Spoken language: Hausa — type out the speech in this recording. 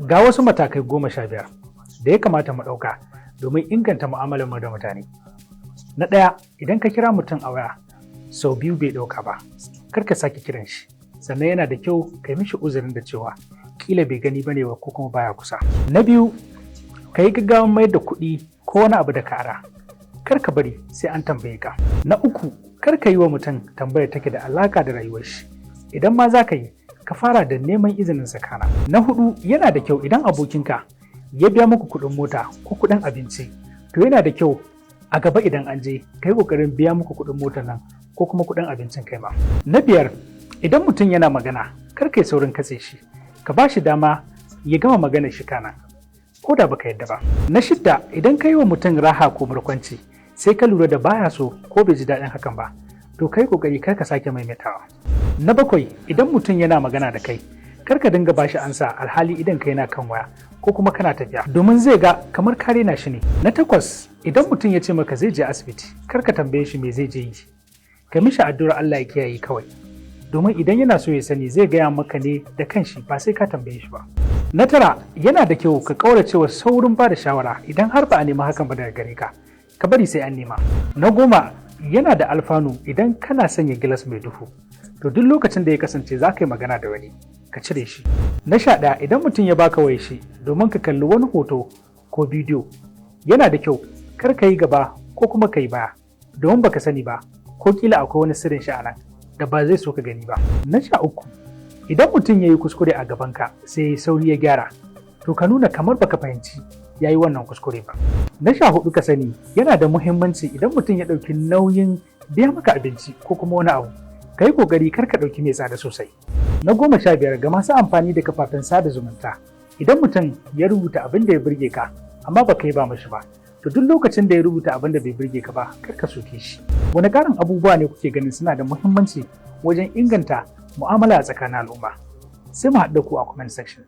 Ga wasu matakai 15 da ya kamata mu ɗauka domin inganta mu'amalar mu da mutane. Na ɗaya, idan ka kira mutum a waya sau biyu bai ɗauka ba, kar ka sake kiran shi. Sannan yana da kyau ka yi mishi uzurin da cewa kila bai gani bane ba ko kuma baya kusa. Na biyu, ka yi gaggawan mayar da kuɗi ko wani abu da ka ara. Kar ka bari sai an tambaye ka. Na uku, kar ka yi wa mutum tambayar take da alaka da rayuwar shi. Idan ma za ka yi, ka fara da neman izinin sakana. Na hudu, yana da kyau idan abokinka ya biya muku kuɗin mota ko kuɗin abinci, to yana da kyau a gaba idan an je ka yi ƙoƙarin biya muku kuɗin motar nan ko kuma kuɗin abincin kai ma. Na biyar, idan mutum yana magana, kar ka yi saurin katse shi, ka ba shi dama ya gama maganar shi kana, ko da baka yadda ba. Na shidda, idan ka yi wa mutum raha ko barkwanci, sai ka lura da baya so ko bai ji daɗin hakan ba, to kai ƙoƙari kar ka sake maimaitawa. Na bakwai, idan mutum yana magana da kai, kar ka dinga bashi ansa alhali idan kai na kan waya ko kuma kana tafiya, domin zai ga kamar ka rena shi ne. Na takwas, idan mutum ya ce maka zai je asibiti, kar ka tambaye shi me zai je yi. Ka mishi addu'ar Allah ya kiyaye kawai, domin idan yana so ya sani zai gaya maka ne da kanshi ba sai ka tambaye shi ba. Na tara, yana da kyau ka ƙaurace wa saurin ba da shawara idan har ba a nema hakan ba daga gare ka, ka bari sai an nema. Na goma, yana da alfanu idan kana sanya gilas mai duhu, to duk lokacin da ya kasance za ka yi magana da wani, ka cire shi. Na 11, idan mutum ya baka wayar shi domin ka kalli wani hoto ko bidiyo, yana da kyau kar ka yi gaba ko kuma ka yi baya, domin baka sani ba ko kila akwai wani sirrin shi a nan da ba zai so ka gani ba. Na 13, idan mutum ya yi kuskure a gabanka sai ya yi sauri ya gyara, to ka nuna kamar baka fahimci ya yi wannan kuskure ba. Na 14, ka sani yana da muhimmanci idan mutum ya ɗauki nauyin biya maka abinci ko kuma wani abu, ka yi ƙoƙari kar ka ɗauki mai tsada sosai. Na 15, ga masu amfani da kafafen sada zumunta, idan mutum ya rubuta abin da ya burge ka amma baka yi ba mashi ba, to duk lokacin da ya rubuta abin da bai burge ka ba, kar ka soke shi. Wani ƙarin abubuwa ne kuke ganin suna da muhimmanci wajen inganta mu'amala a tsakanin al'umma? Sai mu haɗu da ku a comment section.